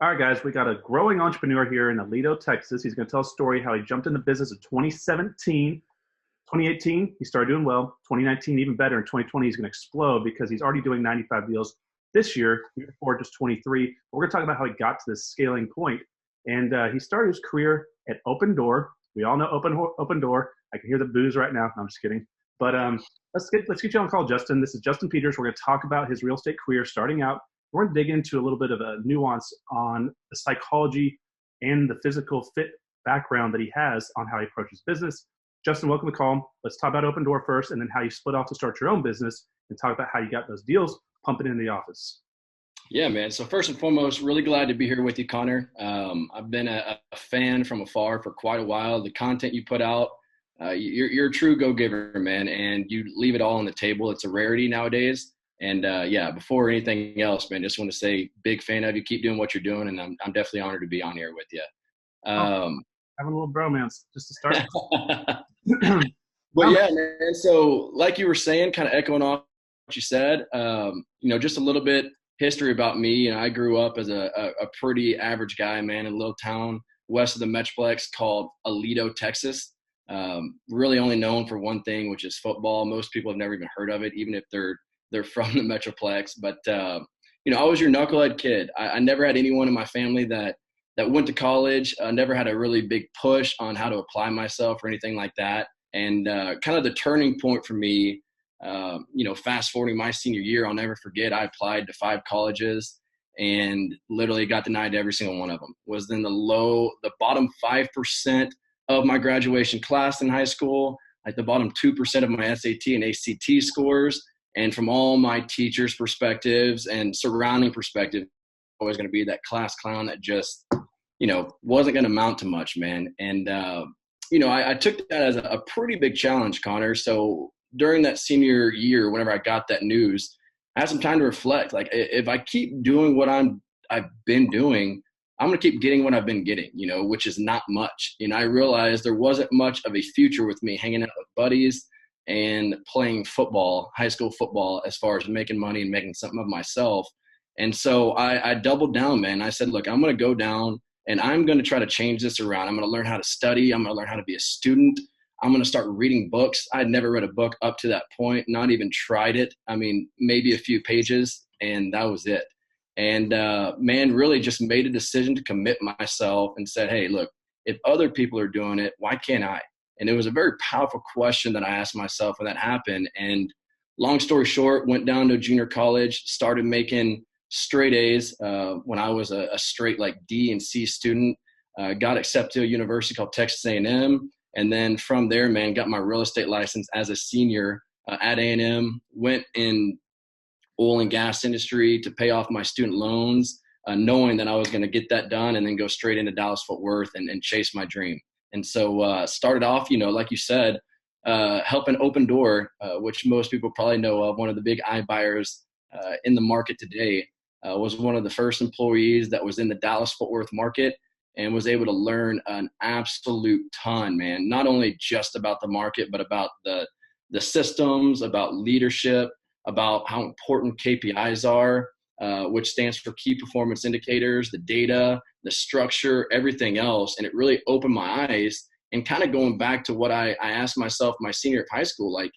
All right, guys, we got a growing entrepreneur here in Aledo, Texas. He's going to tell a story how he jumped in the business in 2017. 2018, he started doing well. 2019, even better. In 2020, he's going to explode because he's already doing 95 deals this year. Before just 23. But we're going to talk about how he got to this scaling point. And he started his career at Opendoor. We all know Opendoor. I can hear the boos right now. No, I'm just kidding. But let's get you on call, Justin. This is Justin Peters. We're going to talk about his real estate career starting out. We're going to dig into a little bit of a nuance on the psychology and the physical fit background that he has on how he approaches business. Justin, welcome to the call. Let's talk about Opendoor first, and then how you split off to start your own business, and talk about how you got those deals pumping in the office. Yeah, man. So first and foremost, really glad to be here with you, Connor. I've been a fan from afar for quite a while. The content you put out, you're a true go-giver, man, and you leave it all on the table. It's a rarity nowadays. And yeah, before anything else, man, just want to say big fan of you. Keep doing what you're doing, and I'm definitely honored to be on here with you. Having a little bromance just to start. But yeah, man. So like you were saying, kind of echoing off what you said, just a little bit history about me. I grew up as a pretty average guy, man, in a little town west of the Metroplex called Aledo, Texas. Really only known for one thing, which is football. Most people have never even heard of it, even if they're from the Metroplex. But, I was your knucklehead kid. I never had anyone in my family that went to college. Never had a really big push on how to apply myself or anything like that. And kind of the turning point for me, fast forwarding my senior year, I'll never forget, I applied to 5 colleges and literally got denied to every single one of them. Was in the bottom 5% of my graduation class in high school, like the bottom 2% of my SAT and ACT scores. And from all my teachers' perspectives and surrounding perspective, I was going to be that class clown that just, wasn't going to amount to much, man. And, I took that as a pretty big challenge, Connor. So during that senior year, whenever I got that news, I had some time to reflect. Like, if I keep doing what I've been doing, I'm going to keep getting what I've been getting, which is not much. I realized there wasn't much of a future with me hanging out with buddies and playing football, high school football, as far as making money and making something of myself. And so I doubled down, man. I said, look, I'm going to go down and I'm going to try to change this around. I'm going to learn how to study. I'm going to learn how to be a student. I'm going to start reading books. I'd never read a book up to that point, not even tried it. I mean, maybe a few pages, and that was it. And man, really just made a decision to commit myself and said, hey, look, if other people are doing it, why can't I? And it was a very powerful question that I asked myself when that happened. And long story short, went down to junior college, started making straight A's when I was a straight like D and C student. Got accepted to a university called Texas A&M. And then from there, man, got my real estate license as a senior at A&M. Went in oil and gas industry to pay off my student loans, knowing that I was going to get that done and then go straight into Dallas-Fort Worth and chase my dream. And so started off, like you said, helping Opendoor, which most people probably know of, one of the big iBuyers in the market today. Was one of the first employees that was in the Dallas-Fort Worth market and was able to learn an absolute ton, man. Not only just about the market, but about the systems, about leadership, about how important KPIs are, which stands for key performance indicators, the data, the structure, everything else. And it really opened my eyes. And kind of going back to what I asked myself my senior year of high school, like,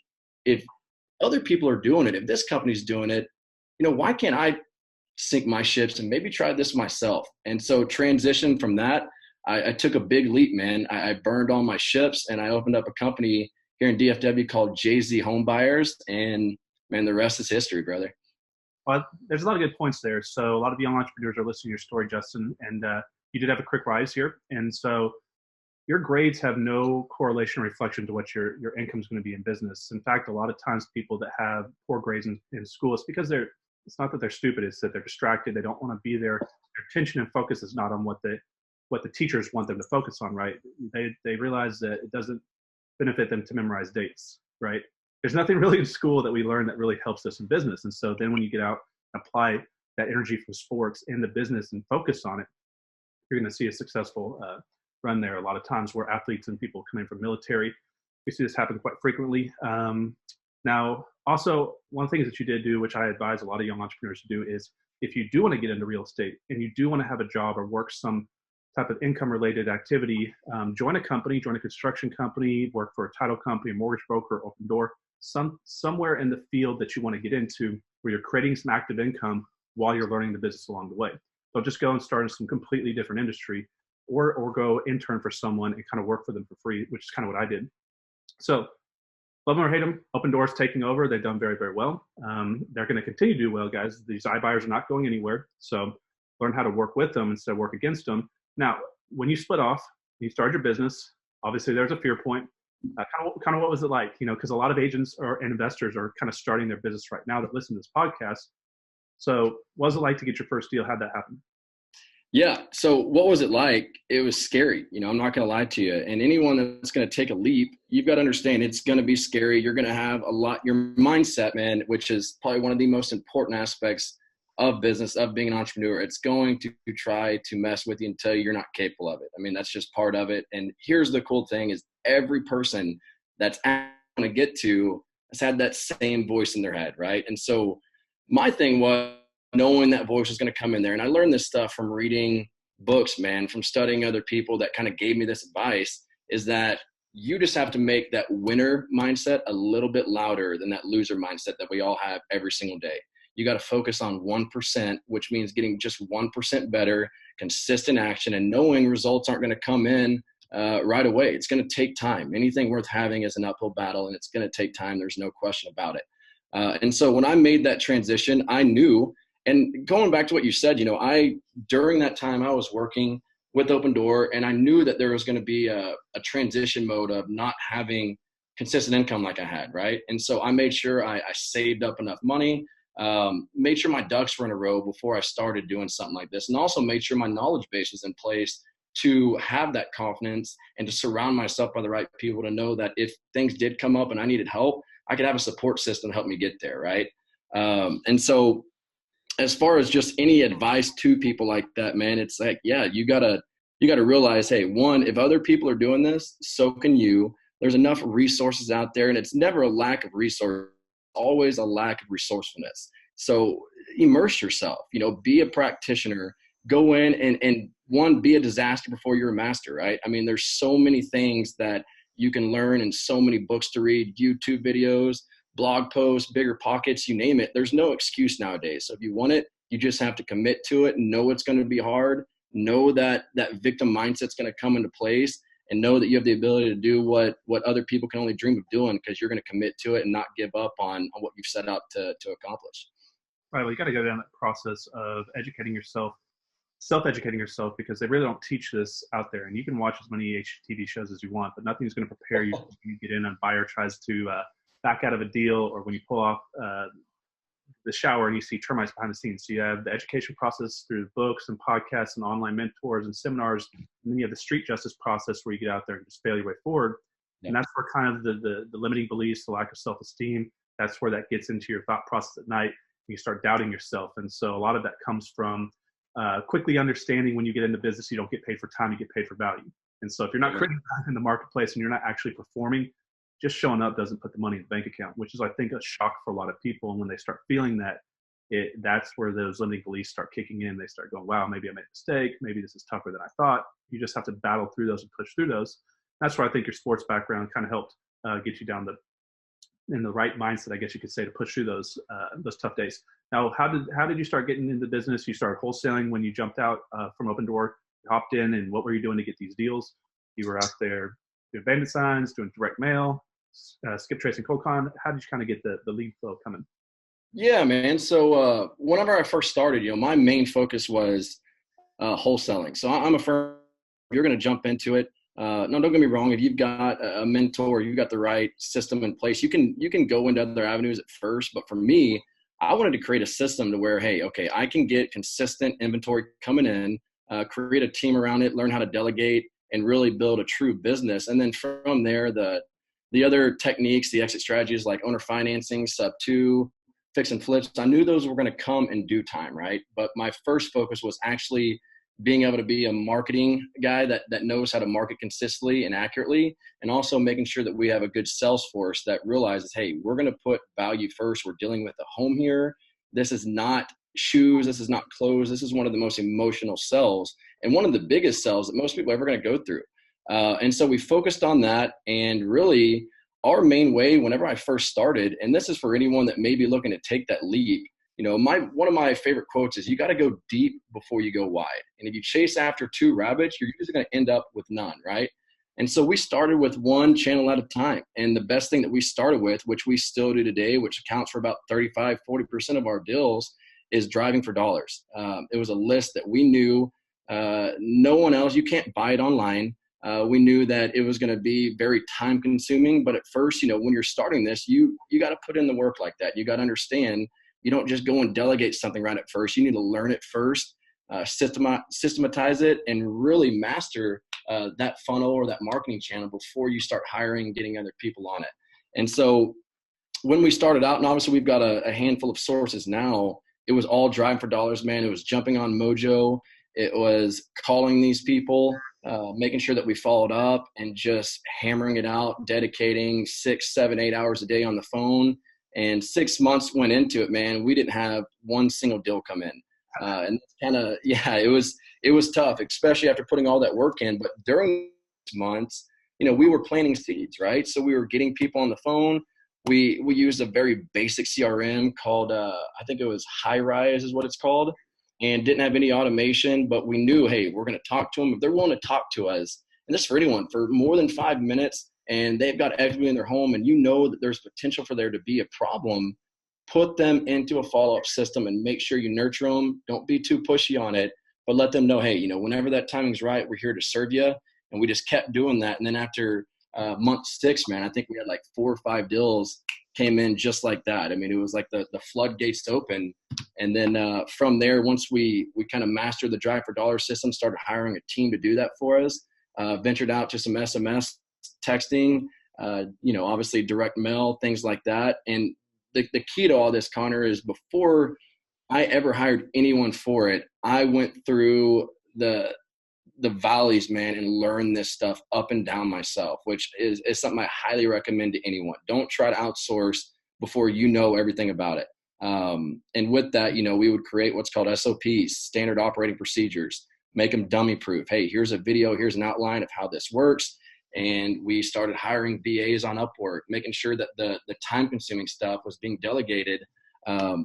if other people are doing it, if this company's doing it, why can't I sink my ships and maybe try this myself? And so transition from that, I took a big leap, man. I burned all my ships and I opened up a company here in DFW called JZ Home Buyers. And man, the rest is history, brother. Well, there's a lot of good points there. So a lot of young entrepreneurs are listening to your story, Justin, and you did have a quick rise here. And so your grades have no correlation or reflection to what your income is going to be in business. In fact, a lot of times people that have poor grades in school, it's because it's not that they're stupid, it's that they're distracted. They don't want to be there. Their attention and focus is not on what the teachers want them to focus on, right? They realize that it doesn't benefit them to memorize dates, right? There's nothing really in school that we learn that really helps us in business. And so then when you get out and apply that energy from sports into business and focus on it, you're going to see a successful run there. A lot of times where athletes and people coming from military, we see this happen quite frequently. Now, also, one of the things that you did do, which I advise a lot of young entrepreneurs to do, is if you do want to get into real estate and you do want to have a job or work some type of income related activity, join a company, join a construction company, work for a title company, a mortgage broker, Opendoor, somewhere in the field that you want to get into where you're creating some active income while you're learning the business along the way. Don't just go and start in some completely different industry, or go intern for someone and kind of work for them for free, which is kind of what I did. So love them or hate them, Opendoor's taking over. They've done very, very well. They're going to continue to do well, guys. These iBuyers are not going anywhere. So learn how to work with them instead of work against them. Now, when you split off, you start your business, obviously there's a fear point. Kind of what was it like? Because a lot of agents and investors are kind of starting their business right now that listen to this podcast. So what was it like to get your first deal? How'd that happen? Yeah. So what was it like? It was scary. I'm not going to lie to you. And anyone that's going to take a leap, you've got to understand it's going to be scary. You're going to have your mindset, man, which is probably one of the most important aspects of business, of being an entrepreneur. It's going to try to mess with you and tell you you're not capable of it. I mean, that's just part of it. And here's the cool thing is every person that's going to get to has had that same voice in their head, right? And so my thing was knowing that voice was going to come in there. And I learned this stuff from reading books, man, from studying other people that kind of gave me this advice, is that you just have to make that winner mindset a little bit louder than that loser mindset that we all have every single day. You got to focus on 1%, which means getting just 1% better, consistent action, and knowing results aren't going to come in right away. It's going to take time. Anything worth having is an uphill battle, and it's going to take time. There's no question about it. And so when I made that transition, I knew, and going back to what you said, during that time I was working with Opendoor, and I knew that there was going to be a transition mode of not having consistent income like I had, right? And so I made sure I saved up enough money, made sure my ducks were in a row before I started doing something like this, and also made sure my knowledge base was in place to have that confidence and to surround myself by the right people to know that if things did come up and I needed help, I could have a support system to help me get there, right? And so as far as just any advice to people like that, man, it's like, yeah, you gotta realize, hey, one, if other people are doing this, so can you. There's enough resources out there, and it's never a lack of resource, always a lack of resourcefulness. So immerse yourself, be a practitioner, go in and one, be a disaster before you're a master, right? I mean, there's so many things that you can learn and so many books to read, YouTube videos, blog posts, bigger pockets, you name it. There's no excuse nowadays. So if you want it, you just have to commit to it and know it's going to be hard. Know that victim mindset's going to come into place, and know that you have the ability to do what other people can only dream of doing, because you're going to commit to it and not give up on what you've set out to accomplish. Right. Well, you got to go down that process of educating yourself, self-educating yourself, because they really don't teach this out there. And you can watch as many HGTV shows as you want, but nothing's going to prepare you when you get in and a buyer tries to back out of a deal, or when you pull off the shower and you see termites behind the scenes. So you have the education process through books and podcasts and online mentors and seminars, and then you have the street justice process where you get out there and just fail your way forward. Yeah. And that's where kind of the limiting beliefs, the lack of self-esteem, that's where that gets into your thought process at night. You start doubting yourself. And so a lot of that comes from quickly understanding when you get into business, you don't get paid for time, you get paid for value. And so if you're not creating value in the marketplace and you're not actually performing, just showing up doesn't put the money in the bank account, which is, I think, a shock for a lot of people. And when they start feeling that, that's where those limiting beliefs start kicking in. They start going, wow, maybe I made a mistake. Maybe this is tougher than I thought. You just have to battle through those and push through those. That's where I think your sports background kind of helped get you down in the right mindset, I guess you could say, to push through those tough days. Now, how did you start getting into business? You started wholesaling when you jumped out from Opendoor. You hopped in, and what were you doing to get these deals? You were out there doing bandit signs, doing direct mail, skip trace and cold con. How did you kind of get the lead flow coming? Yeah, man. So whenever I first started, my main focus was wholesaling. So I'm a firm. You're going to jump into it. No, don't get me wrong. If you've got a mentor, you've got the right system in place, you can go into other avenues at first. But for me, I wanted to create a system to where, hey, okay, I can get consistent inventory coming in, create a team around it, learn how to delegate, and really build a true business. And then from there, the other techniques, the exit strategies like owner financing, sub 2, fix and flips, I knew those were going to come in due time, right? But my first focus was actually being able to be a marketing guy that knows how to market consistently and accurately, and also making sure that we have a good sales force that realizes, hey, we're going to put value first. We're dealing with a home here. This is not shoes. This is not clothes. This is one of the most emotional sells and one of the biggest sells that most people are ever going to go through. And so we focused on that, and really our main way whenever I first started, and this is for anyone that may be looking to take that leap, one of my favorite quotes is, you got to go deep before you go wide. And if you chase after two rabbits, you're usually going to end up with none, right? And so we started with one channel at a time. And the best thing that we started with, which we still do today, which accounts for about 35-40% of our deals, is driving for dollars. It was a list that we knew no one else, you can't buy it online. We knew that it was going to be very time consuming, but at first, when you're starting this, you got to put in the work like that. You got to understand, you don't just go and delegate something right at first. You need to learn it first, systematize it, and really master that funnel or that marketing channel before you start hiring and getting other people on it. And so when we started out, and obviously we've got a handful of sources now, it was all driving for dollars, man. It was jumping on Mojo. It was calling these people, making sure that we followed up, and just hammering it out, dedicating 6, 7, 8 hours a day on the phone. And 6 months went into it, man. We didn't have one single deal come in. And kind of, it was tough, especially after putting all that work in. But during months, we were planting seeds, right? So we were getting people on the phone. We used a very basic CRM called, I think it was High Rise is what it's called, and didn't have any automation, but we knew, hey, we're going to talk to them. If they're willing to talk to us, and this for anyone, for more than 5 minutes, and they've got equity in their home, and that there's potential for there to be a problem, put them into a follow-up system and make sure you nurture them. Don't be too pushy on it, but let them know, hey, whenever that timing's right, we're here to serve you. And we just kept doing that. And then after month 6, man, I think we had like 4 or 5 deals came in just like that. I mean, it was like the floodgates open. And then from there, once we kind of mastered the drive for dollar system, started hiring a team to do that for us, ventured out to some SMS texting, obviously direct mail, things like that. And the key to all this, Connor, is before I ever hired anyone for it, I went through the valleys, man, and learned this stuff up and down myself, which is something I highly recommend to anyone. Don't try to outsource before you know everything about it. And with that, we would create what's called SOPs, standard operating procedures, make them dummy proof. Hey, here's a video, here's an outline of how this works. And we started hiring VAs on Upwork, making sure that the time-consuming stuff was being delegated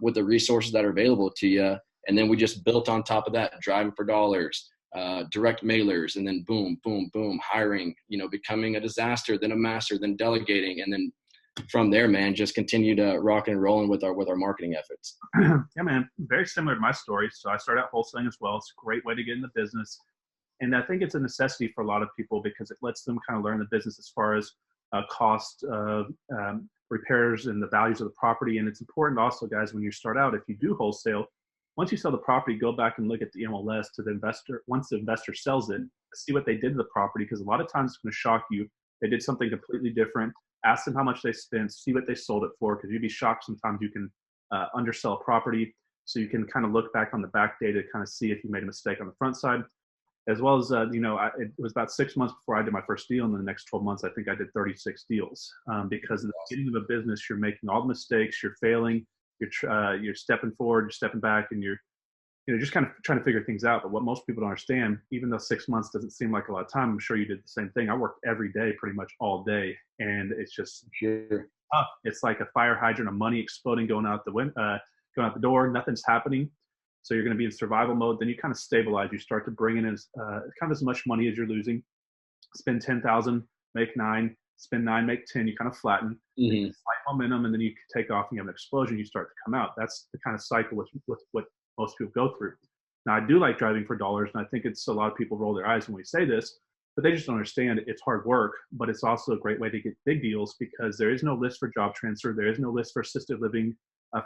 with the resources that are available to you. And then we just built on top of that, driving for dollars, direct mailers, and then boom, boom, boom, hiring, becoming a disaster, then a master, then delegating. And then from there, man, just continue to rock and rolling with our marketing efforts. Yeah, man, very similar to my story. So I started out wholesaling as well. It's a great way to get in the business. And I think it's a necessity for a lot of people because it lets them kind of learn the business as far as cost of repairs and the values of the property. And it's important also, guys, when you start out, if you do wholesale, once you sell the property, go back and look at the MLS to the investor. Once the investor sells it, see what they did to the property, because a lot of times it's going to shock you. They did something completely different. Ask them how much they spent, see what they sold it for, because you'd be shocked sometimes you can undersell a property. So you can kind of look back on the back data to kind of see if you made a mistake on the front side. As well as, it was about 6 months before I did my first deal. And in the next 12 months, I think I did 36 deals because in the beginning of a business, you're making all the mistakes, you're failing, you're stepping forward, you're stepping back, and you're just kind of trying to figure things out. But what most people don't understand, even though 6 months doesn't seem like a lot of time, I'm sure you did the same thing. I worked every day, pretty much all day. And it's just tough. It's like a fire hydrant of money exploding, going out the door, nothing's happening. So you're going to be in survival mode. Then you kind of stabilize. You start to bring in kind of as much money as you're losing. Spend 10,000, make 9. Spend 9, make 10. You kind of flatten. Mm-hmm. Slight momentum, and then you take off and you have an explosion. You start to come out. That's the kind of cycle with what most people go through. Now, I do like driving for dollars, and I think it's a lot of people roll their eyes when we say this, but they just don't understand it's hard work. But it's also a great way to get big deals because there is no list for job transfer. There is no list for assisted living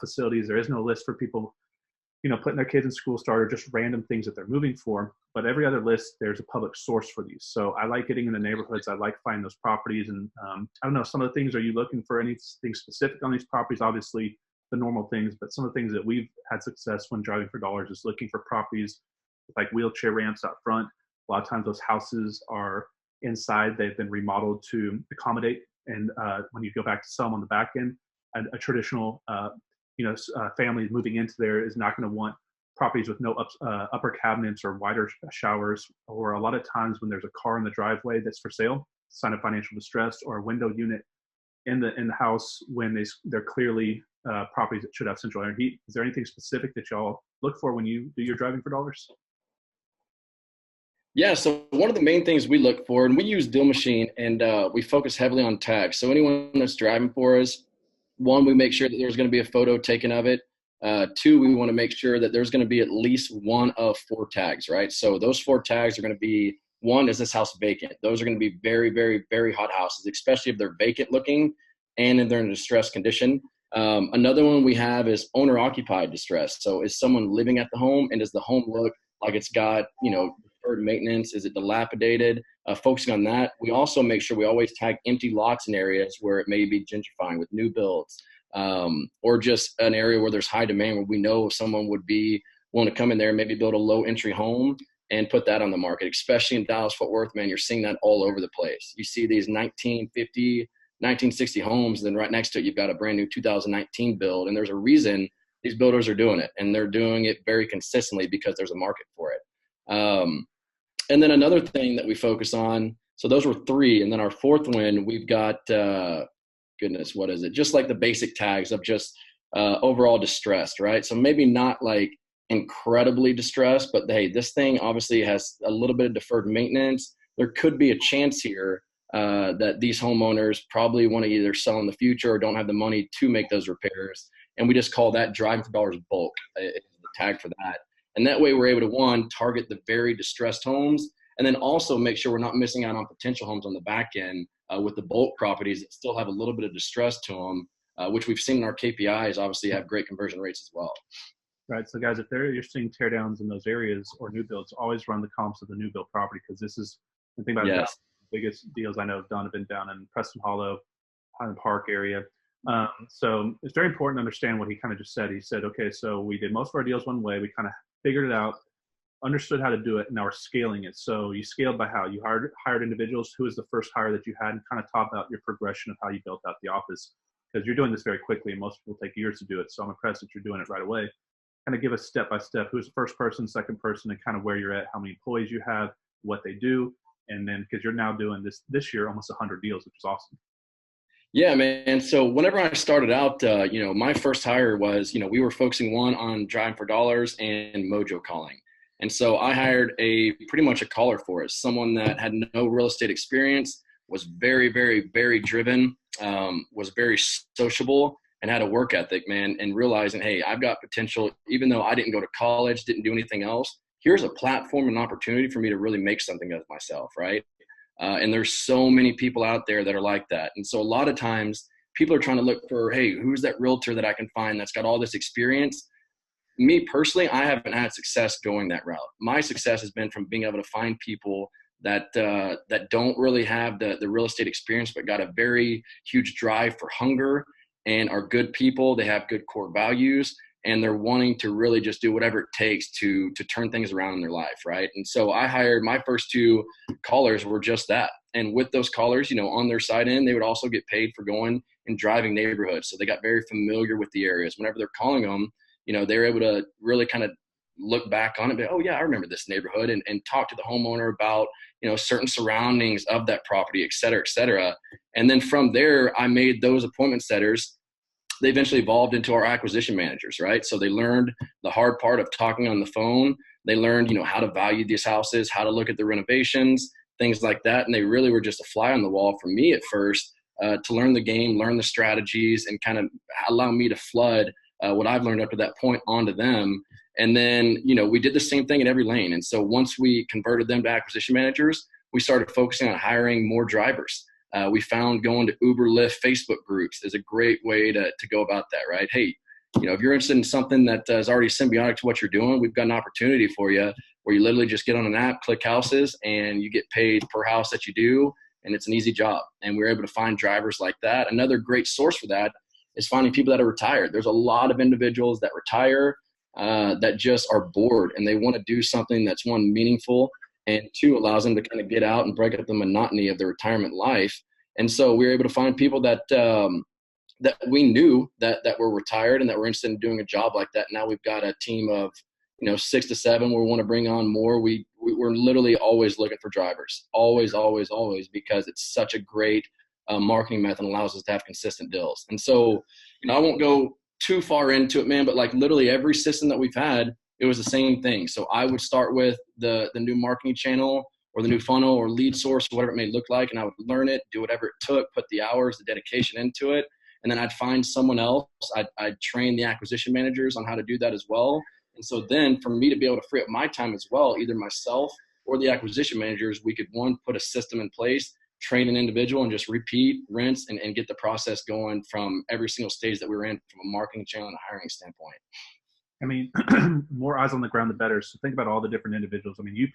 facilities. There is no list for people putting their kids in school start or just random things that they're moving for. But every other list, there's a public source for these. So I like getting in the neighborhoods. I like finding those properties. And I don't know, some of the things, are you looking for anything specific on these properties? Obviously the normal things, but some of the things that we've had success when driving for dollars is looking for properties with like wheelchair ramps out front. A lot of times those houses are inside. They've been remodeled to accommodate. And when you go back to sell them on the back end, a traditional family moving into there is not going to want properties with no upper cabinets or wider showers, or a lot of times when there's a car in the driveway that's for sale, sign of financial distress, or a window unit in the house when they're clearly properties that should have central air and heat. Is there anything specific that y'all look for when you do your driving for dollars? Yeah, so one of the main things we look for, and we use Deal Machine, and we focus heavily on tags. So anyone that's driving for us, one, we make sure that there's going to be a photo taken of it. Two, we want to make sure that there's going to be at least one of 4 tags, right? So those 4 tags are going to be, one, is this house vacant? Those are going to be very, very, very hot houses, especially if they're vacant looking and if they're in a distressed condition. Another one we have is owner occupied distress. So is someone living at the home, and does the home look like it's got, deferred maintenance? Is it dilapidated? Focusing on that. We also make sure we always tag empty lots in areas where it may be gentrifying with new builds, or just an area where there's high demand, where we know someone would be willing to come in there and maybe build a low entry home and put that on the market, especially in Dallas, Fort Worth, man. You're seeing that all over the place. You see these 1950, 1960 homes, then right next to it, you've got a brand new 2019 build. And there's a reason these builders are doing it, and they're doing it very consistently because there's a market for it. And then another thing that we focus on, so those were 3. And then our 4th one, we've got, what is it? Just like the basic tags of just overall distressed, right? So maybe not like incredibly distressed, but hey, this thing obviously has a little bit of deferred maintenance. There could be a chance here that these homeowners probably want to either sell in the future or don't have the money to make those repairs. And we just call that driving for dollars bulk, the tag for that. And that way we're able to, one, target the very distressed homes, and then also make sure we're not missing out on potential homes on the back end with the bulk properties that still have a little bit of distress to them, which we've seen in our KPIs obviously have great conversion rates as well. Right. So guys, if you're seeing teardowns in those areas or new builds, always run the comps of the new build property, because this is the thing about it. The biggest deals I know have been down in Preston Hollow, Highland Park area. So it's very important to understand what he kind of just said. He said, okay, so we did most of our deals one way. We kind of figured it out, understood how to do it, and now we're scaling it. So you scaled by how? You hired individuals. Who was the first hire that you had? And kind of top out your progression of how you built out the office, because you're doing this very quickly, and most people take years to do it. So I'm impressed that you're doing it right away. Kind of give us step by step who's the first person, second person, and kind of where you're at, how many employees you have, what they do, and then because you're now doing this year almost 100 deals, which is awesome. Yeah, man. So whenever I started out, my first hire was, we were focusing on driving for dollars and mojo calling. And so I hired pretty much a caller for us, someone that had no real estate experience, was very, very, very driven, was very sociable, and had a work ethic, man, and realizing, hey, I've got potential, even though I didn't go to college, didn't do anything else. Here's a platform and opportunity for me to really make something of myself, right? And there's so many people out there that are like that. And so a lot of times people are trying to look for, hey, who's that realtor that I can find that's got all this experience? Me personally, I haven't had success going that route. My success has been from being able to find people that don't really have the real estate experience, but got a very huge drive for hunger and are good people. They have good core values, and they're wanting to really just do whatever it takes to turn things around in their life, right? And so I hired, my first 2 callers were just that. And with those callers, on their side end, they would also get paid for going and driving neighborhoods. So they got very familiar with the areas. Whenever they're calling them, they're able to really kind of look back on it and be, oh yeah, I remember this neighborhood, and talk to the homeowner about, certain surroundings of that property, et cetera, et cetera. And then from there, I made those appointment setters. They eventually evolved into our acquisition managers, right? So they learned the hard part of talking on the phone. They learned, how to value these houses, how to look at the renovations, things like that. And they really were just a fly on the wall for me at first, to learn the game, learn the strategies, and kind of allow me to flood what I've learned up to that point onto them. And then, we did the same thing in every lane. And so once we converted them to acquisition managers, we started focusing on hiring more drivers. We found going to Uber, Lyft, Facebook groups is a great way to go about that, right? Hey, if you're interested in something that is already symbiotic to what you're doing, we've got an opportunity for you where you literally just get on an app, click houses, and you get paid per house that you do. And it's an easy job. And we're able to find drivers like that. Another great source for that is finding people that are retired. There's a lot of individuals that retire that just are bored, and they want to do something that's, one, meaningful, and 2, allows them to kind of get out and break up the monotony of their retirement life. And so we're able to find people that that we knew that were retired and that were interested in doing a job like that. Now we've got a team of, 6 to 7. We want to bring on more. We're literally always looking for drivers, always, because it's such a great marketing method and allows us to have consistent deals. And so, I won't go too far into it, man, but like literally every system that we've had, it was the same thing. So I would start with the new marketing channel or the new funnel or lead source, whatever it may look like. And I would learn it, do whatever it took, put the hours, the dedication into it. And then I'd find someone else. I'd train the acquisition managers on how to do that as well. And so then for me to be able to free up my time as well, either myself or the acquisition managers, we could put a system in place, train an individual, and just repeat, rinse, and get the process going from every single stage that we were in from a marketing channel and a hiring standpoint. I mean, more eyes on the ground, the better. So think about all the different individuals. I mean,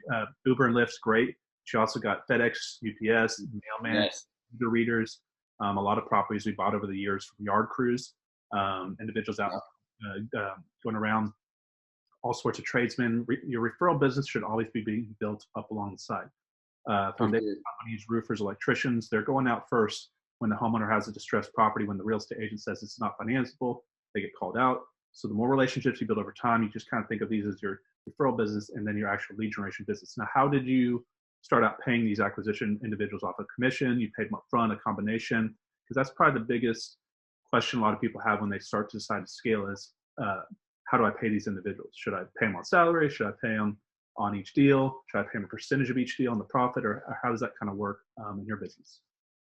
Uber and Lyft's great. But you also got FedEx, UPS, mailman, Yes. the readers. A lot of properties we bought over the years from yard crews, individuals out going around, all sorts of tradesmen. Your referral business should always be being built up along the side. Foundation companies, roofers, electricians, they're going out first when the homeowner has a distressed property. When the real estate agent says it's not financeable, they get called out. So the more relationships you build over time, you just kind of think of these as your referral business and then your actual lead generation business. Now, how did you start out paying these acquisition individuals off a commission? You paid them up front, a combination? Because that's probably the biggest question a lot of people have when they start to decide to scale is, how do I pay these individuals? Should I pay them on salary? Should I pay them on each deal? Should I pay them a percentage of each deal on the profit? Or how does that kind of work in your business?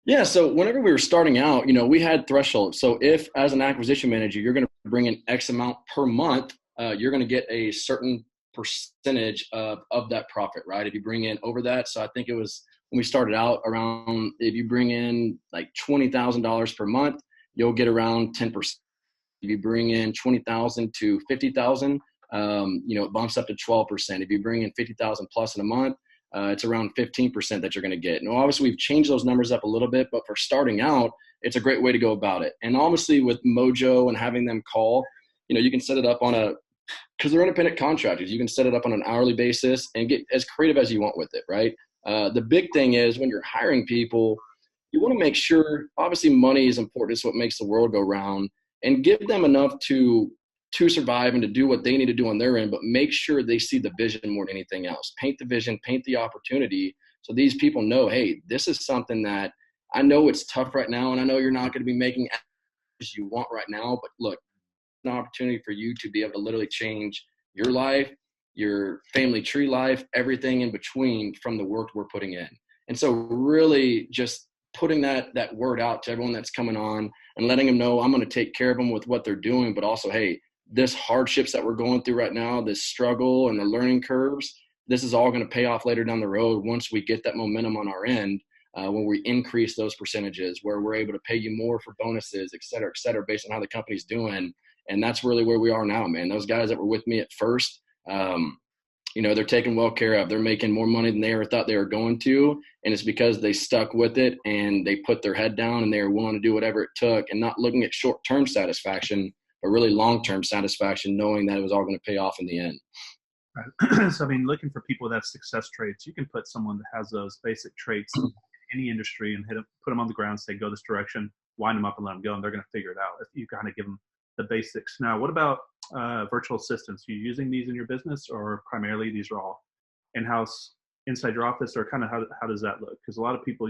Yeah. So whenever we were starting out, we had thresholds. So if as an acquisition manager, you're going to bring in X amount per month, you're going to get a certain percentage of that profit, right? If you bring in over that. So I think it was when we started out around, if you bring in like $20,000 per month, you'll get around 10%. If you bring in 20,000 to 50,000, it bumps up to 12%. If you bring in 50,000 plus in a month, it's around 15% that you're going to get. Now, obviously, we've changed those numbers up a little bit, but for starting out, it's a great way to go about it. And obviously, with Mojo and having them call, you can set it up because they're independent contractors. You can set it up on an hourly basis and get as creative as you want with it, right? The big thing is when you're hiring people, you want to make sure, obviously, money is important. It's what makes the world go round, and give them enough to survive and to do what they need to do on their end, but make sure they see the vision more than anything else. Paint the vision, paint the opportunity, so these people know, hey, this is something that I know it's tough right now, and I know you're not going to be making as you want right now, but look, an opportunity for you to be able to literally change your life, your family tree life, everything in between from the work we're putting in. And so really just putting that word out to everyone that's coming on and letting them know I'm going to take care of them with what they're doing, but also, hey, this hardships that we're going through right now, this struggle and the learning curves, this is all going to pay off later down the road once we get that momentum on our end, when we increase those percentages, where we're able to pay you more for bonuses, et cetera, based on how the company's doing. And that's really where we are now, man. Those guys that were with me at first, they're taken well care of. They're making more money than they ever thought they were going to. And it's because they stuck with it and they put their head down and they were willing to do whatever it took and not looking at short-term satisfaction, but really long-term satisfaction, knowing that it was all going to pay off in the end. Right. So, looking for people that have success traits, you can put someone that has those basic traits in any industry and put them on the ground, say, go this direction, wind them up and let them go, and they're going to figure it out if you kind of give them the basics. Now, what about virtual assistants? Are you using these in your business, or primarily these are all in-house inside your office, or kind of how does that look? Because a lot of people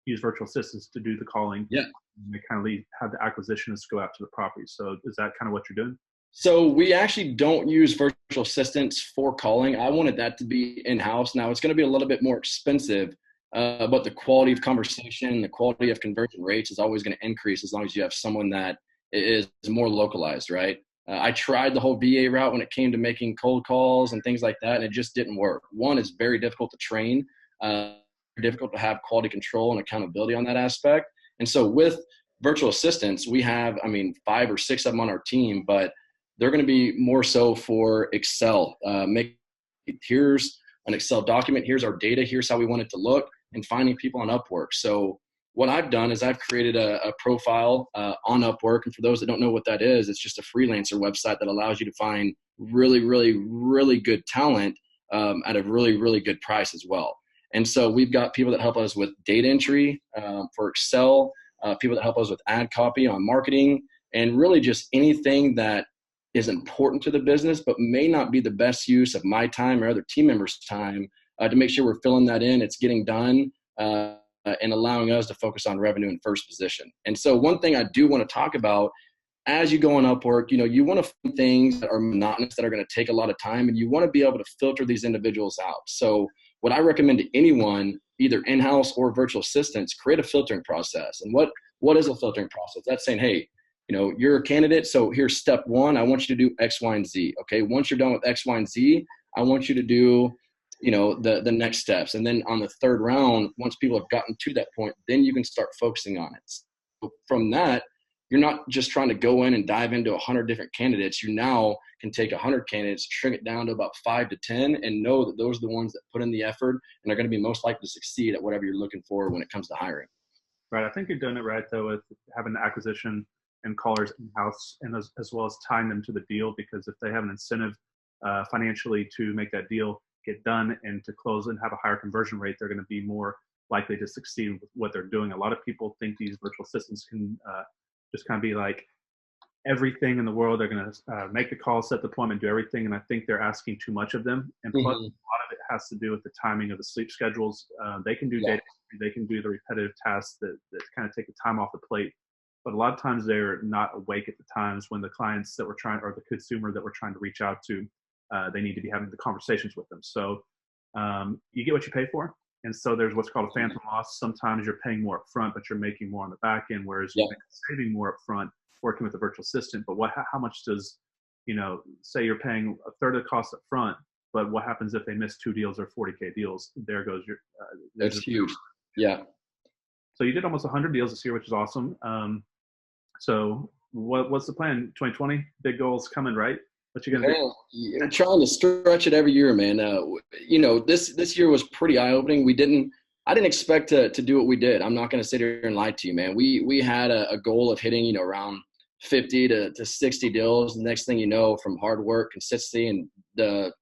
use virtual assistants to do the calling. Yeah. And they kind of have the acquisitionists go out to the property. So is that kind of what you're doing? So we actually don't use virtual assistants for calling. I wanted that to be in-house. Now it's going to be a little bit more expensive, but the quality of conversation, the quality of conversion rates is always going to increase as long as you have someone that is more localized, right? I tried the whole VA route when it came to making cold calls and things like that, and it just didn't work. One, it's very difficult to train, difficult to have quality control and accountability on that aspect. And so with virtual assistants, we have, 5 or 6 of them on our team, but they're going to be more so for Excel. Here's an Excel document. Here's our data. Here's how we want it to look, and finding people on Upwork. So what I've done is I've created a profile on Upwork. And for those that don't know what that is, it's just a freelancer website that allows you to find really, really, really good talent at a really, really good price as well. And so we've got people that help us with data entry for Excel. people that help us with ad copy on marketing, and really just anything that is important to the business, but may not be the best use of my time or other team members' time, to make sure we're filling that in, it's getting done, and allowing us to focus on revenue in first position. And so one thing I do want to talk about, as you go on Upwork, you want to find things that are monotonous, that are going to take a lot of time, and you want to be able to filter these individuals out. So what I recommend to anyone, either in-house or virtual assistants, create a filtering process. And what is a filtering process? That's saying, hey, you're a candidate, so here's step one. I want you to do X, Y, and Z. Okay, once you're done with X, Y, and Z, I want you to do, the next steps. And then on the third round, once people have gotten to that point, then you can start focusing on it. So from that, you're not just trying to go in and dive into 100 different candidates. You now can take 100 candidates, shrink it down to about 5 to 10, and know that those are the ones that put in the effort and are going to be most likely to succeed at whatever you're looking for when it comes to hiring. Right. I think you're doing it right, though, with having the acquisition and callers in-house, and as well as tying them to the deal, because if they have an incentive financially to make that deal get done and to close and have a higher conversion rate, they're going to be more likely to succeed with what they're doing. A lot of people think these virtual assistants can just kind of be like everything in the world. They're going to make the call, set the appointment, do everything, and I think they're asking too much of them. And plus, a lot of it has to do with the timing of the sleep schedules. They can do data entry, they can do the repetitive tasks that kind of take the time off the plate. But a lot of times they're not awake at the times when the clients that we're trying, or the consumer that we're trying to reach out to, they need to be having the conversations with them. So you get what you pay for. And so there's what's called a phantom loss. Sometimes you're paying more up front, but you're making more on the back end, whereas you're saving more up front working with a virtual assistant. But how much does, say you're paying a third of the cost up front, but what happens if they miss 2 deals or 40K deals? There goes your, that's huge. Yeah. So you did almost 100 deals this year, which is awesome. So what's the plan? 2020, big goals coming, right? What you gonna do? You're trying to stretch it every year, man. This year was pretty eye-opening. I didn't expect to do what we did. I'm not going to sit here and lie to you, man. We had a goal of hitting, around 50 to 60 deals. The next thing you know, from hard work, consistency, and the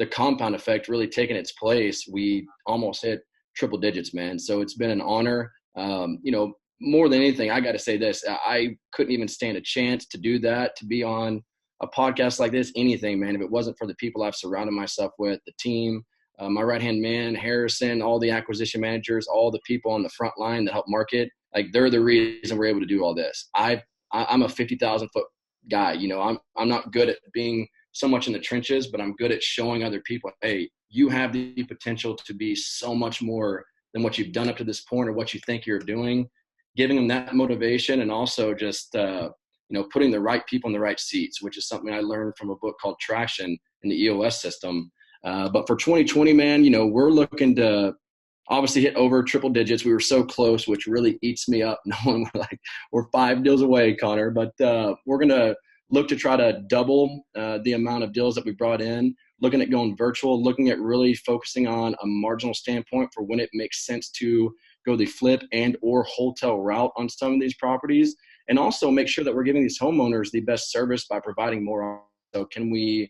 compound effect really taking its place, we almost hit triple digits, man. So it's been an honor. More than anything, I got to say this: I couldn't even stand a chance to do that, to be on a podcast like this, anything, man. If it wasn't for the people I've surrounded myself with, the team, my right-hand man, Harrison, all the acquisition managers, all the people on the front line that help market, like, they're the reason we're able to do all this. I'm a 50,000 foot guy. I'm not good at being so much in the trenches, but I'm good at showing other people, hey, you have the potential to be so much more than what you've done up to this point or what you think you're doing, giving them that motivation, and also just, putting the right people in the right seats, which is something I learned from a book called Traction in the EOS system. But for 2020, man, we're looking to obviously hit over triple digits. We were so close, which really eats me up knowing we're 5 deals away, Connor. But we're going to look to try to double the amount of deals that we brought in, looking at going virtual, looking at really focusing on a marginal standpoint for when it makes sense to go the flip and or hotel route on some of these properties, and also make sure that we're giving these homeowners the best service by providing more. So can we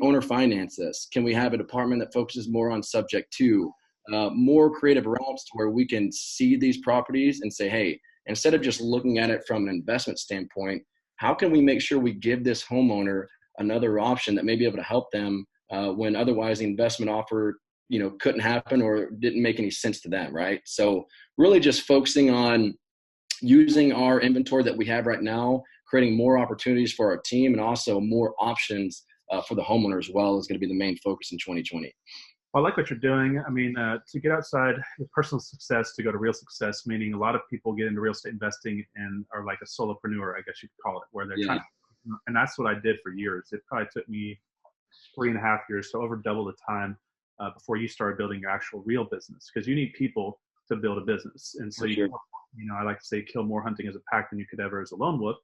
owner finance this? Can we have a department that focuses more on subject to, more creative routes to where we can see these properties and say, hey, instead of just looking at it from an investment standpoint, how can we make sure we give this homeowner another option that may be able to help them when otherwise the investment offer, couldn't happen or didn't make any sense to them, right? So really just focusing on using our inventory that we have right now, creating more opportunities for our team, and also more options for the homeowner as well is going to be the main focus in 2020. Well, I like what you're doing. I mean, to get outside of personal success to go to real success, meaning a lot of people get into real estate investing and are like a solopreneur, I guess you could call it, where they're trying to, and that's what I did for years. It probably took me 3.5 years, so over double the time before you started building your actual real business, because you need people to build a business. And so, I like to say, kill more hunting as a pack than you could ever as a lone wolf.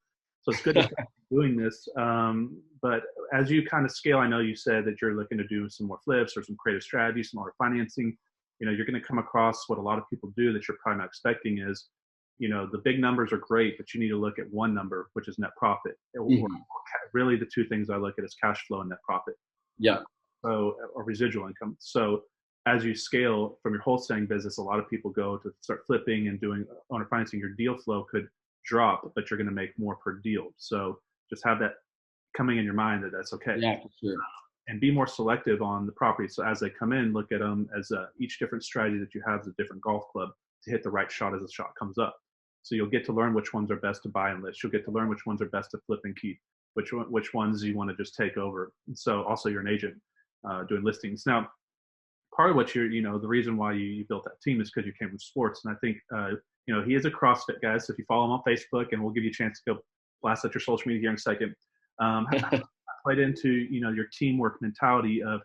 So it's good to keep doing this. But as you kind of scale, I know you said that you're looking to do some more flips or some creative strategies, some more financing. You're going to come across what a lot of people do that you're probably not expecting is, the big numbers are great, but you need to look at one number, which is net profit. Or really the two things I look at is cash flow and net profit. Yeah. So, or residual income. So as you scale from your wholesaling business, a lot of people go to start flipping and doing owner financing. Your deal flow could drop, but you're going to make more per deal. So just have that coming in your mind that that's okay. Yeah, for sure. And be more selective on the property. So as they come in, look at them as each different strategy that you have is a different golf club to hit the right shot as the shot comes up. So you'll get to learn which ones are best to buy and list. You'll get to learn which ones are best to flip and keep, which ones you want to just take over. And so also you're an agent doing listings. Now, part of what the reason why you built that team is because you came from sports. And I think, he is a CrossFit guy. So if you follow him on Facebook, and we'll give you a chance to go blast out your social media here in a second, played into, your teamwork mentality of,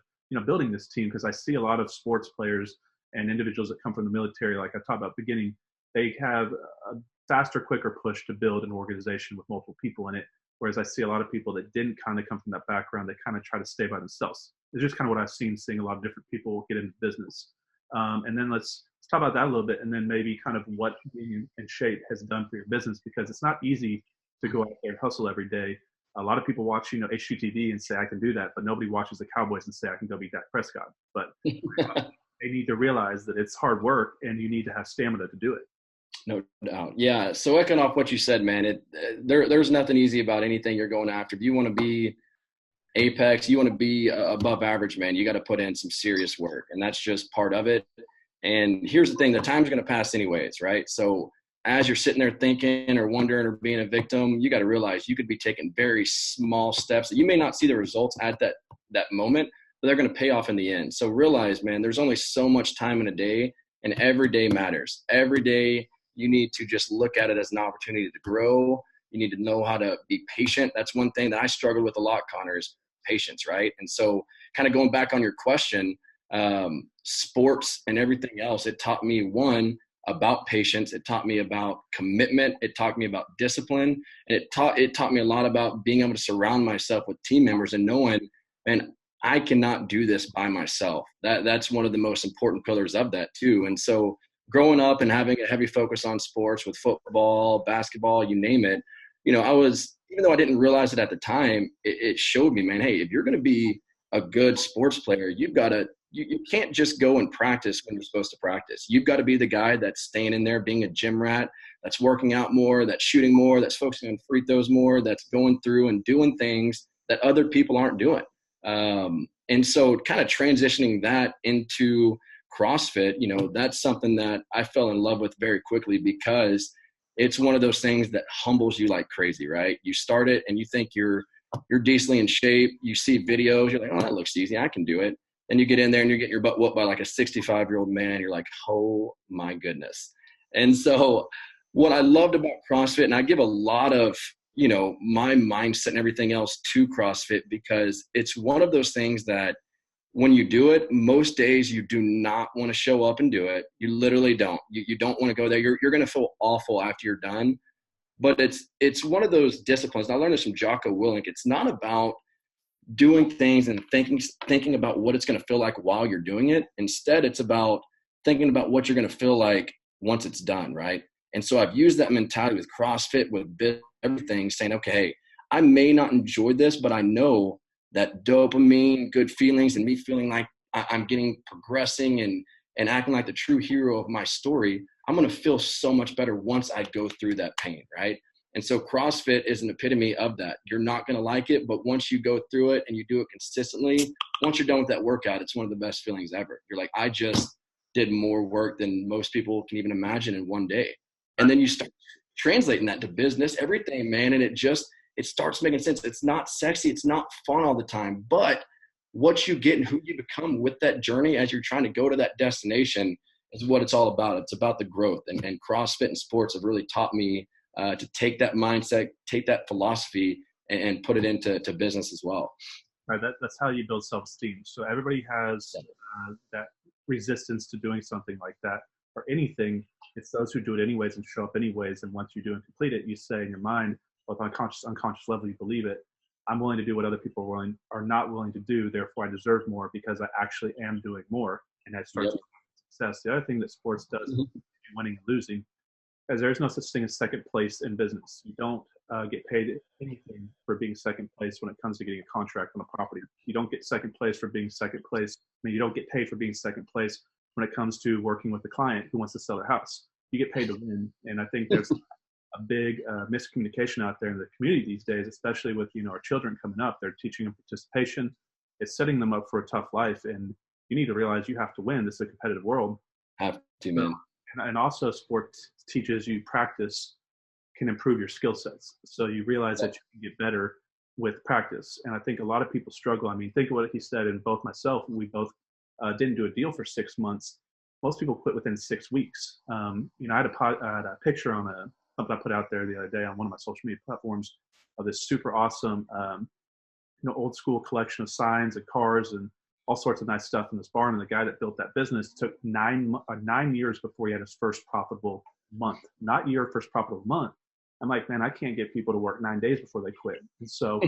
building this team. Because I see a lot of sports players and individuals that come from the military, like I talked about at the beginning, they have a faster, quicker push to build an organization with multiple people in it. Whereas I see a lot of people that didn't kind of come from that background, they kind of try to stay by themselves. It's just kind of what I've seeing a lot of different people get into business. And then let's talk about that a little bit, and then maybe kind of what Being in Shape has done for your business, because it's not easy to go out there and hustle every day. A lot of people watch, HGTV and say, I can do that, but nobody watches the Cowboys and say, I can go beat Dak Prescott. But they need to realize that it's hard work and you need to have stamina to do it. No doubt. Yeah. So echoing off what you said, man, there's nothing easy about anything you're going after. If you want to be apex, you want to be above average, man, you got to put in some serious work, and that's just part of it. And here's the thing, the time's going to pass anyways, right? So as you're sitting there thinking or wondering or being a victim, you got to realize you could be taking very small steps that you may not see the results at that moment, but they're going to pay off in the end. So realize, man, there's only so much time in a day, and every day matters. Every day you need to just look at it as an opportunity to grow. You need to know how to be patient. That's one thing that I struggle with a lot, Connor, is patience, right? And so kind of going back on your question, sports and everything else, it taught me, one, about patience. It taught me about commitment. It taught me about discipline. And it taught me a lot about being able to surround myself with team members and knowing, man, I cannot do this by myself. That's one of the most important pillars of that too. And so growing up and having a heavy focus on sports with football, basketball, you name it, even though I didn't realize it at the time, it showed me, man, hey, if you're going to be a good sports player, you've got to, you can't just go and practice when you're supposed to practice. You've got to be the guy that's staying in there, being a gym rat, that's working out more, that's shooting more, that's focusing on free throws more, that's going through and doing things that other people aren't doing. And so kind of transitioning that into CrossFit, that's something that I fell in love with very quickly, because it's one of those things that humbles you like crazy, right? You start it and you think you're decently in shape. You see videos, you're like, oh, that looks easy, I can do it. Then you get in there and you get your butt whooped by like a 65-year-old man. You're like, oh my goodness. And so what I loved about CrossFit, and I give a lot of, my mindset and everything else to CrossFit, because it's one of those things that when you do it, most days you do not want to show up and do it. You literally don't. You don't want to go there. You're going to feel awful after you're done. But it's one of those disciplines. I learned this from Jocko Willink. It's not about doing things and thinking about what it's going to feel like while you're doing it. Instead, it's about thinking about what you're going to feel like once it's done, right? And so I've used that mentality with CrossFit, with everything, saying, okay, hey, I may not enjoy this, but I know that dopamine, good feelings, and me feeling like I'm progressing and acting like the true hero of my story, I'm going to feel so much better once I go through that pain, right? And so CrossFit is an epitome of that. You're not going to like it, but once you go through it and you do it consistently, once you're done with that workout, it's one of the best feelings ever. You're like, I just did more work than most people can even imagine in one day. And then you start translating that to business, everything, man. And it starts making sense. It's not sexy. It's not fun all the time, but what you get and who you become with that journey as you're trying to go to that destination is what it's all about. It's about the growth, and CrossFit and sports have really taught me to take that mindset, take that philosophy and put it into business as well. Right. That's how you build self-esteem. So everybody has that resistance to doing something like that or anything. It's those who do it anyways and show up anyways. And once you do and complete it, you say in your mind, both on unconscious level, you believe it. I'm willing to do what other people are not willing to do. Therefore, I deserve more because I actually am doing more. And that starts with success. The other thing that sports does, winning and losing, is there's no such thing as second place in business. You don't get paid anything for being second place when it comes to getting a contract on a property. You don't get second place for being second place. I mean, you don't get paid for being second place when it comes to working with a client who wants to sell their house. You get paid to win. And I think there's a big miscommunication out there in the community these days, especially with, our children coming up. They're teaching them participation. It's setting them up for a tough life. And you need to realize you have to win. This is a competitive world. Have to, man. And also sports teaches you practice can improve your skill sets. So you realize that you can get better with practice. And I think a lot of people struggle. I mean, think of what he said, and both myself, we both didn't do a deal for 6 months. Most people quit within 6 weeks. I had a picture on something I put out there the other day on one of my social media platforms of this super awesome, old school collection of signs and cars and all sorts of nice stuff in this barn. And the guy that built that business took 9 years before he had his first profitable month, not year, first profitable month. I'm like, man, I can't get people to work 9 days before they quit. And so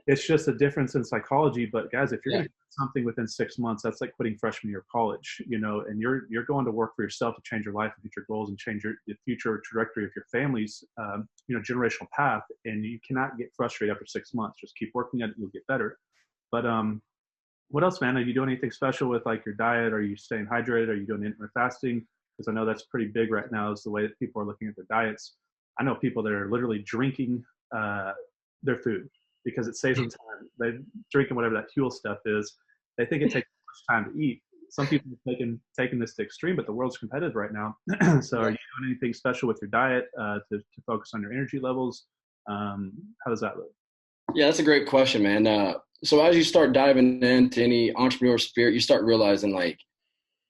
it's just a difference in psychology. But guys, if you're going to do something within 6 months, that's like quitting freshman year of college, and you're going to work for yourself to change your life and future goals and change the future trajectory of your family's, generational path. And you cannot get frustrated after 6 months. Just keep working at it. You'll get better. But, what else, man? Are you doing anything special with like your diet? Are you staying hydrated? Are you doing intermittent fasting? Because I know that's pretty big right now, is the way that people are looking at their diets. I know people that are literally drinking their food because it saves them time. They're drinking whatever that Huel stuff is. They think it takes much time to eat. Some people are taking this to extreme, but the world's competitive right now. So are you doing anything special with your diet to focus on your energy levels? How does that look? Yeah, that's a great question, man. So as you start diving into any entrepreneur spirit, you start realizing like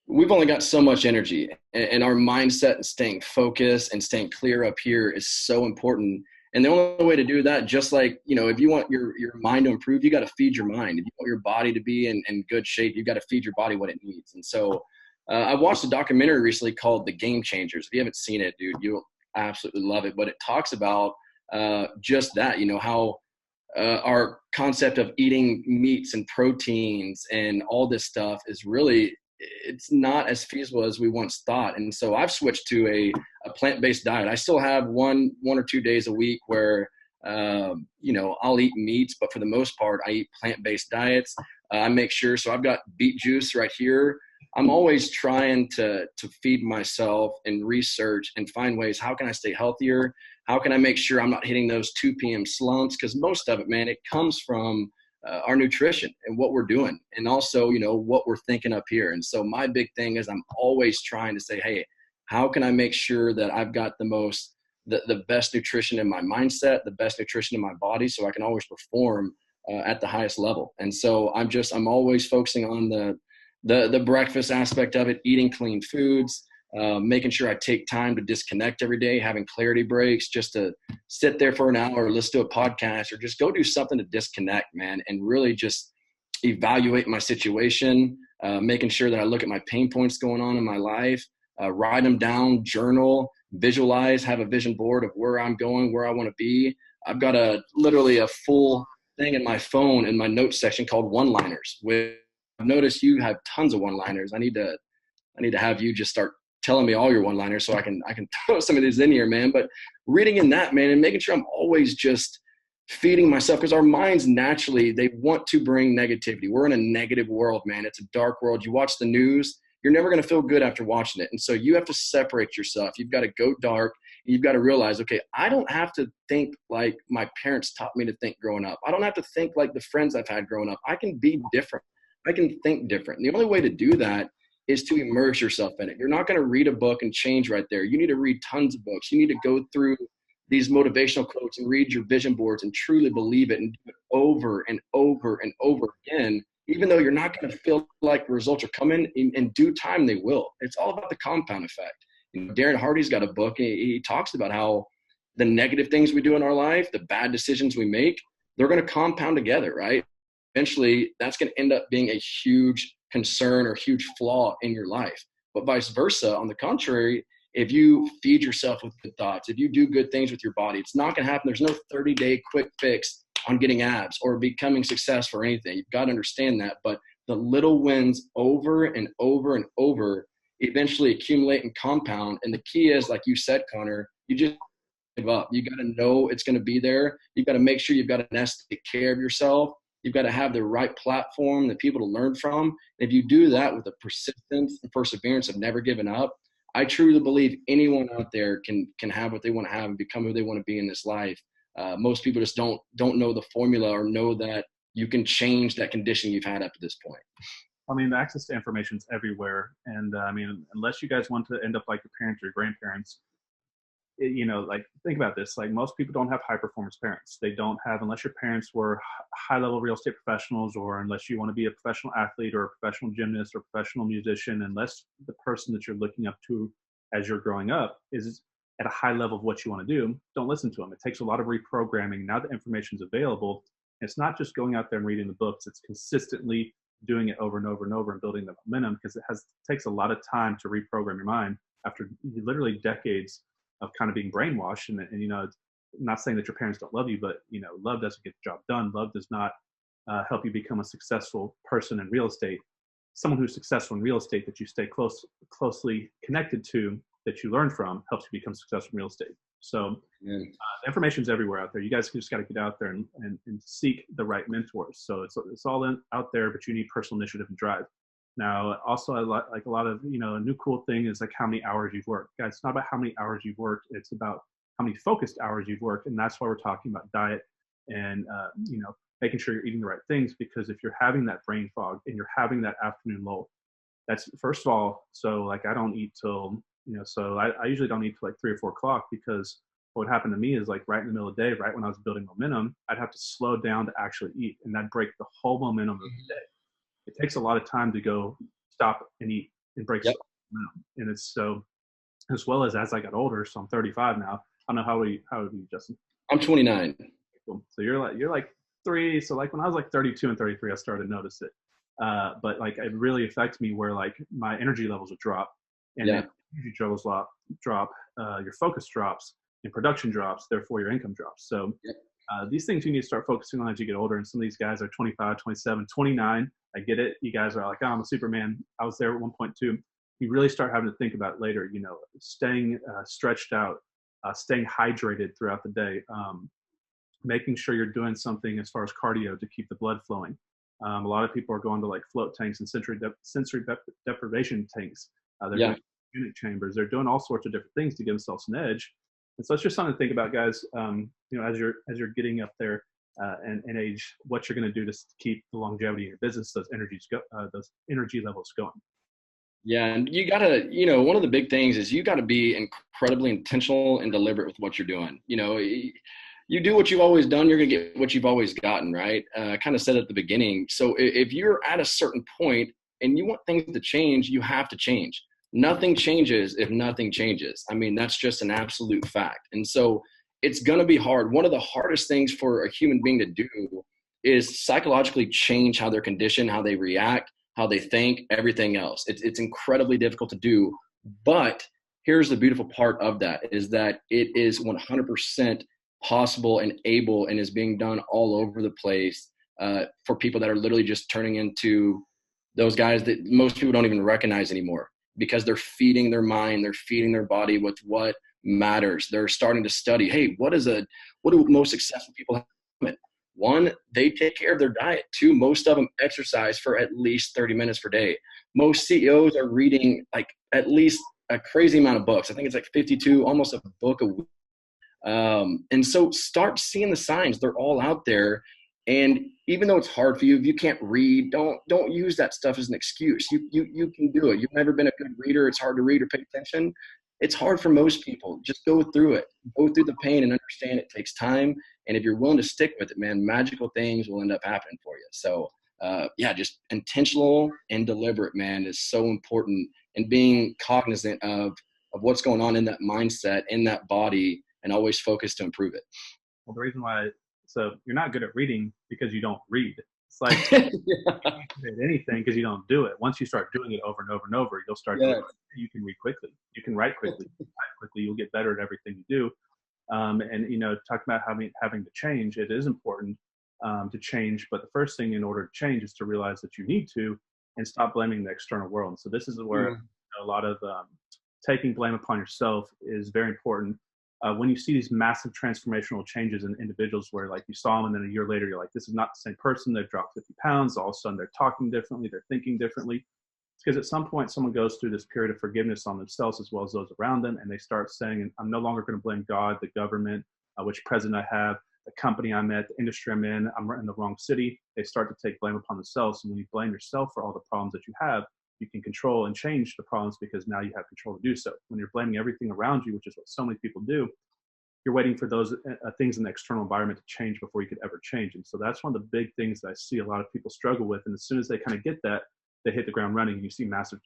we've only got so much energy, and our mindset and staying focused and staying clear up here is so important. And the only way to do that, just like, if you want your mind to improve, you got to feed your mind. If you want your body to be in good shape, you got to feed your body what it needs. And so I watched a documentary recently called The Game Changers. If you haven't seen it, dude, you'll absolutely love it. But it talks about just that, how our concept of eating meats and proteins and all this stuff is really, it's not as feasible as we once thought. And so I've switched to a plant-based diet. I still have one or 2 days a week where, I'll eat meats, but for the most part, I eat plant-based diets. I make sure, so I've got beet juice right here. I'm always trying to feed myself and research and find ways, how can I stay healthier? How can I make sure I'm not hitting those 2 p.m. slumps? Because most of it, man, it comes from our nutrition and what we're doing, and also, what we're thinking up here. And so my big thing is I'm always trying to say, hey, how can I make sure that I've got the best nutrition in my mindset, the best nutrition in my body, so I can always perform at the highest level. And so I'm always focusing on the breakfast aspect of it, eating clean foods, making sure I take time to disconnect every day, having clarity breaks, just to sit there for an hour, listen to a podcast, or just go do something to disconnect, man, and really just evaluate my situation, making sure that I look at my pain points going on in my life, write them down, journal, visualize, have a vision board of where I'm going, where I want to be. I've got literally a full thing in my phone in my notes section called one-liners. I've noticed you have tons of one-liners. I need to have you just start telling me all your one-liners so I can throw some of these in here, man. But reading in that, man, and making sure I'm always just feeding myself, because our minds naturally, they want to bring negativity. We're in a negative world, man. It's a dark world. You watch the news, you're never going to feel good after watching it. And so you have to separate yourself. You've got to go dark. And you've got to realize, okay, I don't have to think like my parents taught me to think growing up. I don't have to think like the friends I've had growing up. I can be different. I can think different. And the only way to do that is to immerse yourself in it. You're not going to read a book and change right there. You need to read tons of books. You need to go through these motivational quotes and read your vision boards and truly believe it and do it over and over and over again, even though you're not going to feel like the results are coming. In due time, they will. It's all about the compound effect. Darren Hardy's got a book. He talks about how the negative things we do in our life, the bad decisions we make, they're going to compound together, right? Eventually, that's going to end up being a huge concern or huge flaw in your life. But vice versa, on the contrary, if you feed yourself with good thoughts, if you do good things with your body, it's not going to happen. There's no 30-day quick fix on getting abs or becoming successful or anything. You've got to understand that. But the little wins over and over and over eventually accumulate and compound. And the key is, like you said, Connor, you just give up. You got to know it's going to be there. You got to make sure you've got a nest to take care of yourself. You've got to have the right platform, the people to learn from. If you do that with the persistence and perseverance of never giving up, I truly believe anyone out there can have what they want to have and become who they want to be in this life. Most people just don't know the formula or know that you can change that condition you've had up to this point. I mean, the access to information is everywhere. And I mean, unless you guys want to end up like your parents or your grandparents, like think about this, like most people don't have high performance parents. They don't have, unless your parents were high level real estate professionals, or unless you want to be a professional athlete or a professional gymnast or professional musician, unless the person that you're looking up to as you're growing up is at a high level of what you want to do, don't listen to them. It takes a lot of reprogramming. Now the information is available. It's not just going out there and reading the books. It's consistently doing it over and over and over and building the momentum, because it takes a lot of time to reprogram your mind after literally decades of kind of being brainwashed. And I'm not saying that your parents don't love you, but love doesn't get the job done. Love does not help you become a successful person in real estate. Someone who's successful in real estate that you stay closely connected to, that you learn from, helps you become successful in real estate. So information's everywhere out there. You guys just got to get out there and seek the right mentors. So it's all out there, but you need personal initiative and drive. Now, also, I like a lot of, a new cool thing is like how many hours you've worked. Guys, it's not about how many hours you've worked. It's about how many focused hours you've worked. And that's why we're talking about diet and, making sure you're eating the right things, because if you're having that brain fog and you're having that afternoon lull, that's first of all, so like I don't eat till, so I usually don't eat till like 3 or 4 o'clock, because what would happen to me is like right in the middle of the day, right when I was building momentum, I'd have to slow down to actually eat, and that'd break the whole momentum of the day. It takes a lot of time to go stop and eat and break stuff down. And it's so, as well as I got older, so I'm 35 now. I don't know how old are you, Justin? I'm 29. Cool. So you're like 3. So like when I was like 32 and 33, I started to notice it. But like it really affects me where like my energy levels would drop, and then energy levels drop, your focus drops, and production drops. Therefore, your income drops. So these things you need to start focusing on as you get older. And some of these guys are 25, 27, 29. I get it. You guys are like, oh, I'm a Superman. I was there at one point too. You really start having to think about it later, staying stretched out, staying hydrated throughout the day, making sure you're doing something as far as cardio to keep the blood flowing. A lot of people are going to like float tanks and sensory deprivation tanks. They're doing unit chambers. They're doing all sorts of different things to give themselves an edge. And so it's just something to think about, guys. As you're getting up there and age, what you're going to do to keep the longevity in your business, those energy levels going. Yeah, and you gotta, one of the big things is you got to be incredibly intentional and deliberate with what you're doing. You do what you've always done, you're gonna get what you've always gotten, right? I kind of said at the beginning. So if you're at a certain point and you want things to change, you have to change. Nothing changes if nothing changes. I mean, that's just an absolute fact. And so it's going to be hard. One of the hardest things for a human being to do is psychologically change how they're conditioned, how they react, how they think, everything else. It's incredibly difficult to do. But here's the beautiful part of that is that it is 100% possible and able, and is being done all over the place for people that are literally just turning into those guys that most people don't even recognize anymore, because they're feeding their mind, they're feeding their body with what matters. They're starting to study, hey, what do most successful people have? 1, they take care of their diet. 2, most of them exercise for at least 30 minutes per day. Most CEOs are reading like at least a crazy amount of books. I think it's like 52, almost a book a week. And so start seeing the signs. They're all out there. And even though it's hard for you, if you can't read, don't use that stuff as an excuse. You can do it. You've never been a good reader. It's hard to read or pay attention. It's hard for most people. Just go through it. Go through the pain and understand it takes time. And if you're willing to stick with it, man, magical things will end up happening for you. So just intentional and deliberate, man, is so important. And being cognizant of what's going on in that mindset, in that body, and always focus to improve it. Well, the reason why, so you're not good at reading because you don't read. It's like you can't good at anything because you don't do it. Once you start doing it over and over and over, you'll start doing it. You can read quickly. You can write quickly. You'll get better at everything you do. Talking about having to change, it is important to change. But the first thing in order to change is to realize that you need to, and stop blaming the external world. And so this is where a lot of taking blame upon yourself is very important. when you see these massive transformational changes in individuals where like you saw them and then a year later, you're like, this is not the same person. They've dropped 50 pounds. All of a sudden they're talking differently. They're thinking differently. It's because at some point someone goes through this period of forgiveness on themselves as well as those around them. And they start saying, I'm no longer going to blame God, the government, which president I have, the company I'm at, the industry I'm in the wrong city. They start to take blame upon themselves. And when you blame yourself for all the problems that you have, you can control and change the problems because now you have control to do so. When you're blaming everything around you, which is what so many people do, you're waiting for those things in the external environment to change before you could ever change. And so that's one of the big things that I see a lot of people struggle with. And as soon as they kind of get that, they hit the ground running, and you see massive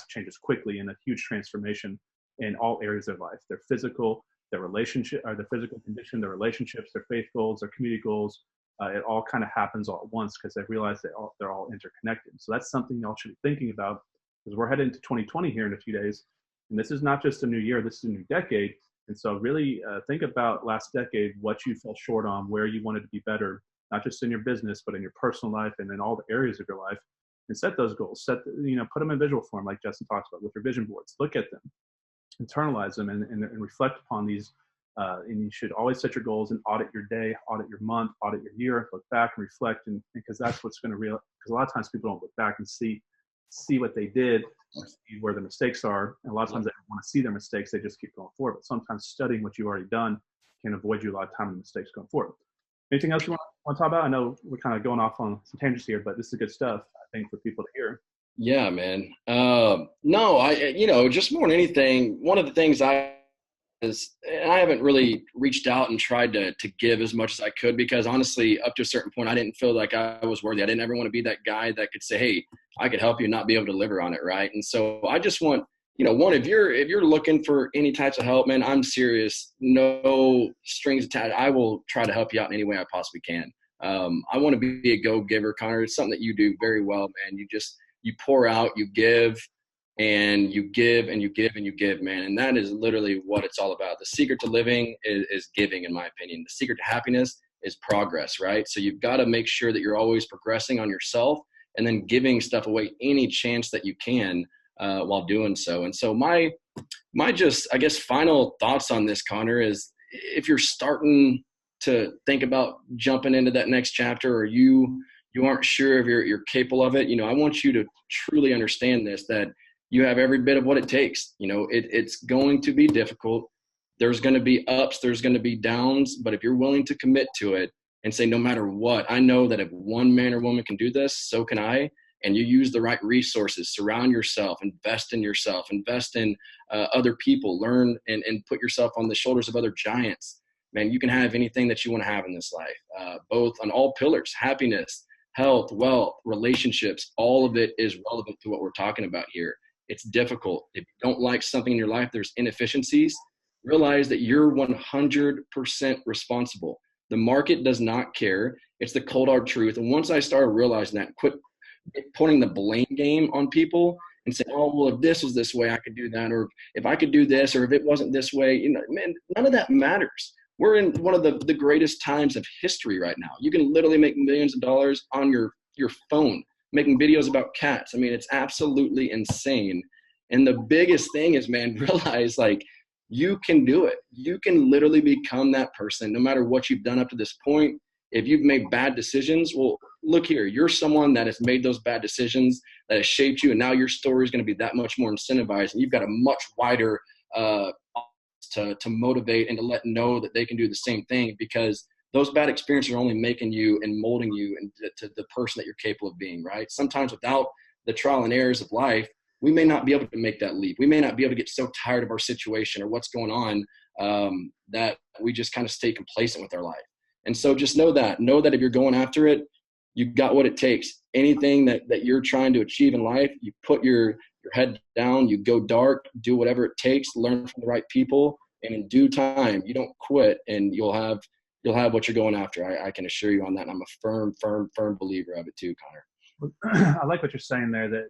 changes quickly and a huge transformation in all areas of life: their physical, their relationship, or their physical condition, their relationships, their faith goals, their community goals. It all kind of happens all at once because they realize they're all interconnected. So that's something y'all should be thinking about, because we're headed into 2020 here in a few days. And this is not just a new year, this is a new decade. And so really think about last decade, what you fell short on, where you wanted to be better, not just in your business, but in your personal life and in all the areas of your life. And set those goals, put them in visual form, like Justin talks about with your vision boards. Look at them, internalize them, and reflect upon these. And you should always set your goals and audit your day, audit your month, audit your year, look back and reflect. And because that's what's going to because a lot of times people don't look back and see what they did or see where the mistakes are. And a lot of times they don't want to see their mistakes. They just keep going forward. But sometimes studying what you've already done can avoid you a lot of time and mistakes going forward. Anything else you want to talk about? I know we're kind of going off on some tangents here, but this is good stuff, I think, for people to hear. Yeah, man. No, just more than anything, one of the things I haven't really reached out and tried to give as much as I could, because honestly, up to a certain point, I didn't feel like I was worthy. I didn't ever want to be that guy that could say, hey, I could help you, and not be able to deliver on it. Right. And so I just want, one, if you're looking for any types of help, man, I'm serious, no strings attached. I will try to help you out in any way I possibly can. I want to be a go-giver, Connor. It's something that you do very well, man. You pour out, you give, and you give, and you give, and you give, man. And that is literally what it's all about. The secret to living is giving, in my opinion. The secret to happiness is progress, right? So you've got to make sure that you're always progressing on yourself, and then giving stuff away any chance that you can while doing so. And so my just, I guess, final thoughts on this, Connor, is if you're starting to think about jumping into that next chapter, or you aren't sure if you're capable of it, I want you to truly understand this, that you have every bit of what it takes. It's going to be difficult. There's going to be ups, there's going to be downs, but if you're willing to commit to it and say, no matter what, I know that if one man or woman can do this, so can I. And you use the right resources, surround yourself, invest in yourself, invest in other people, learn and put yourself on the shoulders of other giants. Man, you can have anything that you want to have in this life, both on all pillars: happiness, health, wealth, relationships. All of it is relevant to what we're talking about here. It's difficult. If you don't like something in your life, there's inefficiencies. Realize that you're 100% responsible. The market does not care. It's the cold hard truth. And once I started realizing that, quit putting the blame game on people and say, oh, well, if this was this way, I could do that. Or if I could do this, or if it wasn't this way, man, none of that matters. We're in one of the greatest times of history right now. You can literally make millions of dollars on your phone, making videos about cats. I mean, it's absolutely insane. And the biggest thing is, man, realize you can do it. You can literally become that person no matter what you've done up to this point. If you've made bad decisions, well, look here, you're someone that has made those bad decisions, that has shaped you. And now your story is going to be that much more incentivized. And you've got a much wider to motivate and to let know that they can do the same thing, because those bad experiences are only making you and molding you into the person that you're capable of being, right? Sometimes without the trial and errors of life, we may not be able to make that leap. We may not be able to get so tired of our situation or what's going on that we just kind of stay complacent with our life. And so just know that if you're going after it, you've got what it takes. Anything that you're trying to achieve in life, you put your head down, you go dark, do whatever it takes, learn from the right people, and in due time, you don't quit, and you'll have what you're going after. I can assure you on that. And I'm a firm believer of it too, Connor. I like what you're saying there, that,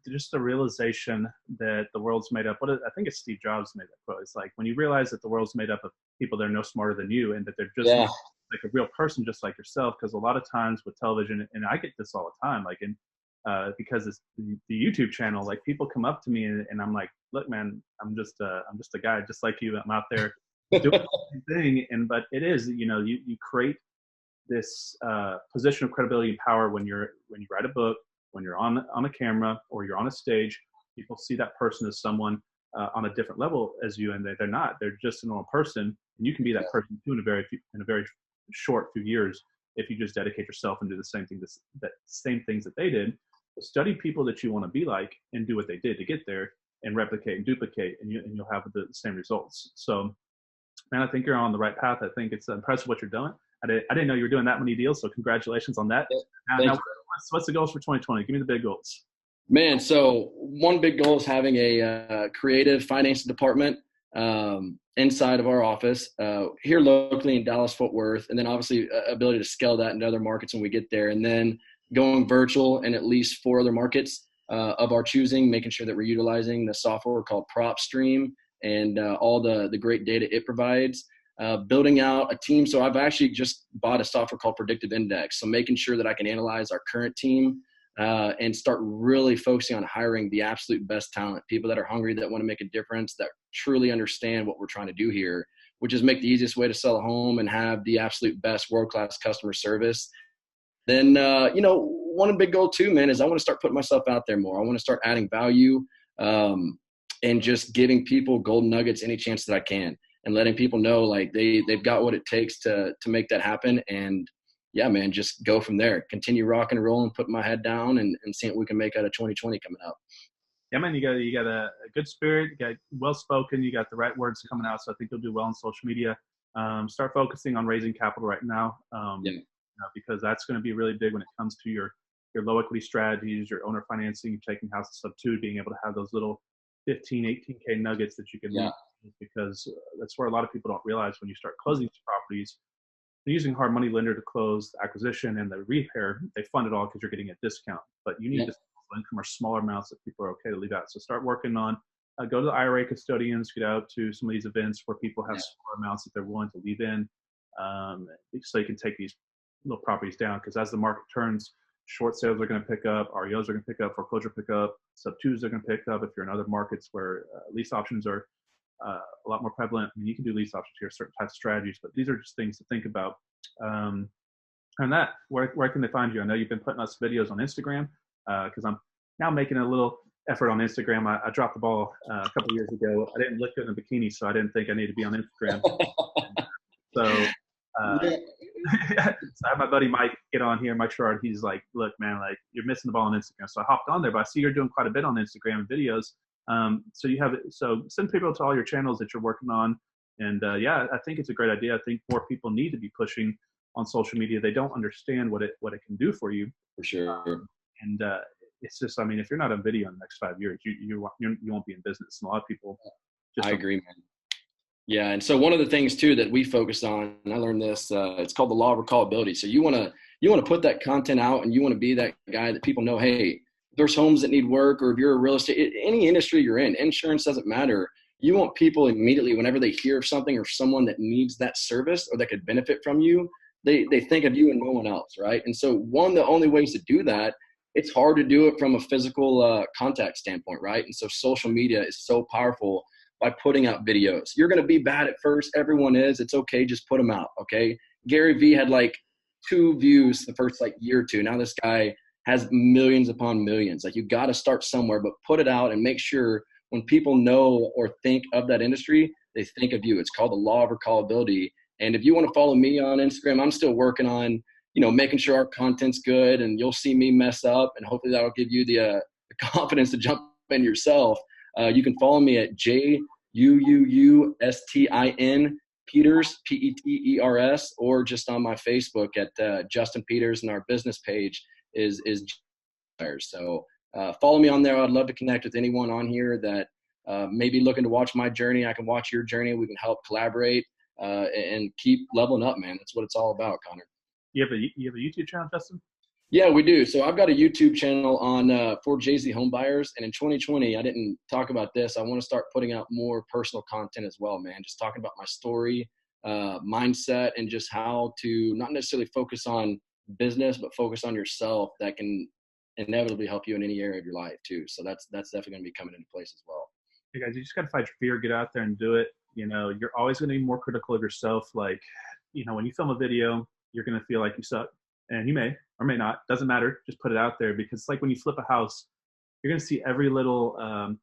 just the realization that the world's made up. I think it's Steve Jobs made that quote. It's like, when you realize that the world's made up of people that are no smarter than you, and that they're just like a real person, just like yourself. Because a lot of times with television, and I get this all the time, because it's the YouTube channel, people come up to me and I'm like, look, man, I'm just a guy just like you. I'm out there doing the same thing. But it is, you create this position of credibility and power when you write a book, when you're on a camera or you're on a stage. People see that person as someone on a different level as you, and they're not. They're just a normal person, and you can be that person too in a very short few years if you just dedicate yourself and do the same things that they did. Study people that you want to be like and do what they did to get there, and replicate and duplicate, and you'll have the same results. So, man, I think you're on the right path. I think it's impressive what you're doing. I didn't know you were doing that many deals, so congratulations on that. Now, what's the goals for 2020? Give me the big goals. Man, so one big goal is having a creative finance department inside of our office here locally in Dallas-Fort Worth, and then obviously ability to scale that into other markets when we get there, and then going virtual in at least 4 other markets of our choosing, making sure that we're utilizing the software called PropStream and all the great data it provides. Building out a team. So I've actually just bought a software called Predictive Index. So making sure that I can analyze our current team and start really focusing on hiring the absolute best talent, people that are hungry, that want to make a difference, that truly understand what we're trying to do here, which is make the easiest way to sell a home and have the absolute best world-class customer service. Then, one big goal too, man, is I want to start putting myself out there more. I want to start adding value and just giving people golden nuggets any chance that I can, and letting people know like they've got what it takes to make that happen. And yeah, man, just go from there. Continue rocking and rolling, putting my head down and seeing what we can make out of 2020 coming up. Yeah, man, you got a good spirit, you got well-spoken, you got the right words coming out. So I think you'll do well on social media. Start focusing on raising capital right now. Because that's going to be really big when it comes to your low equity strategies, your owner financing, taking houses sub 2, being able to have those little 15, 18K nuggets that you can leave, because that's where a lot of people don't realize when you start closing these properties, they're using hard money lender to close the acquisition and the repair. They fund it all because you're getting a discount, but you need this income or smaller amounts that people are okay to leave out. So start working on, go to the IRA custodians, get out to some of these events where people have smaller amounts that they're willing to leave in, so you can take these little properties down, because as the market turns, short sales are going to pick up, REOs are going to pick up, foreclosure pick up, sub 2s are going to pick up. If you're in other markets where lease options are a lot more prevalent, I mean, you can do lease options here, certain types of strategies, but these are just things to think about. And that, where can they find you? I know you've been putting us videos on Instagram, because I'm now making a little effort on Instagram. I dropped the ball a couple of years ago. I didn't look good in a bikini, so I didn't think I needed to be on Instagram. So I have my buddy Mike get on here, Mike Sherrard. He's like, look, man, like you're missing the ball on Instagram. So I hopped on there, but I see you're doing quite a bit on Instagram videos. So send people to all your channels that you're working on. And I think it's a great idea. I think more people need to be pushing on social media. They don't understand what it can do for you. For sure. It's just, I mean, if you're not on video in the next 5 years, you won't be in business. And a lot of people I agree, man. Yeah. And so one of the things too that we focus on, and I learned this, it's called the law of recallability. So you want to put that content out, and you want to be that guy that people know, hey, there's homes that need work, or if you're a real estate, any industry you're in, insurance doesn't matter. You want people immediately, whenever they hear of something or someone that needs that service or that could benefit from you, they think of you and no one else. Right. And so the only ways to do that, it's hard to do it from a physical contact standpoint. Right. And so social media is so powerful by putting out videos. You're going to be bad at first. Everyone is. It's okay. Just put them out. Okay. Gary Vee had like 2 views the first year or 2. Now this guy has millions upon millions. Like, you got to start somewhere, but put it out and make sure when people know or think of that industry, they think of you. It's called the law of recallability. And if you want to follow me on Instagram, I'm still working on, making sure our content's good, and you'll see me mess up, and hopefully that'll give you the confidence to jump in yourself. You can follow me at JUUUSTIN Peters, PETERS, or just on my Facebook at Justin Peters, and our business page is so follow me on there. I'd love to connect with anyone on here that may be looking to watch my journey. I can watch your journey. We can help collaborate and keep leveling up, man. That's what it's all about, Connor. You have a YouTube channel, Justin? Yeah, we do. So I've got a YouTube channel on for Jay-Z Home Buyers. And in 2020, I didn't talk about this. I want to start putting out more personal content as well, man. Just talking about my story, mindset, and just how to not necessarily focus on business, but focus on yourself. That can inevitably help you in any area of your life too. So that's definitely going to be coming into place as well. Hey guys, you just got to fight your fear, get out there and do it. You know, you're always going to be more critical of yourself. Like, you know, when you film a video, you're going to feel like you suck, and you may or may not, doesn't matter. Just put it out there, because it's like when you flip a house, you're going to see every little,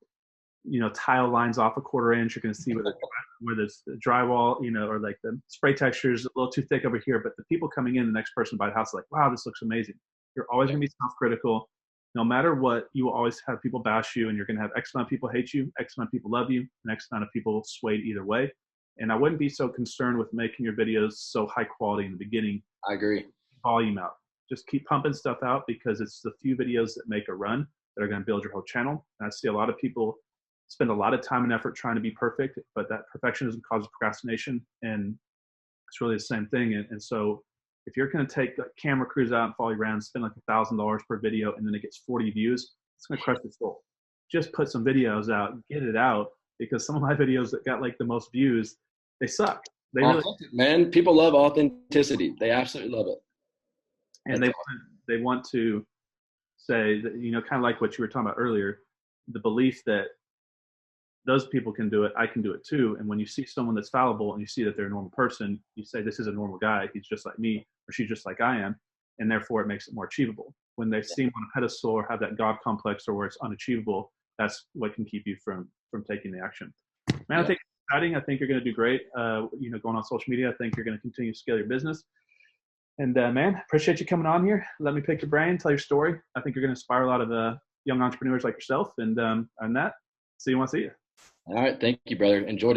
you know, tile lines off a 1/4 inch. You're going to see where there's the drywall, you know, or like the spray texture is a little too thick over here. But the people coming in, the next person by the house, are like, wow, this looks amazing. You're always going to be self-critical. No matter what, you will always have people bash you, and you're going to have X amount of people hate you, X amount of people love you, and X amount of people swayed either way. And I wouldn't be so concerned with making your videos so high quality in the beginning. I agree. Volume out. Just keep pumping stuff out, because it's the few videos that make a run that are going to build your whole channel. And I see a lot of people spend a lot of time and effort trying to be perfect, but that perfectionism causes procrastination, and it's really the same thing. And so if you're going to take like camera crews out and follow you around, spend like $1,000 per video, and then it gets 40 views, it's going to crush your soul. Just put some videos out, get it out, because some of my videos that got like the most views, they suck. They really, man, people love authenticity. They absolutely love it. And they want to say that, you know, kind of like what you were talking about earlier, the belief that those people can do it, I can do it too. And when you see someone that's fallible and you see that they're a normal person, you say, this is a normal guy. He's just like me, or she's just like I am. And therefore it makes it more achievable. When they see him on a pedestal or have that God complex, or where it's unachievable, that's what can keep you from taking the action. Man, I think it's exciting. I think you're going to do great. You know, going on social media, I think you're going to continue to scale your business. And man, appreciate you coming on here. Let me pick your brain, tell your story. I think you're going to inspire a lot of young entrepreneurs like yourself. And on that, see you when I see you. All right. Thank you, brother. Enjoyed it.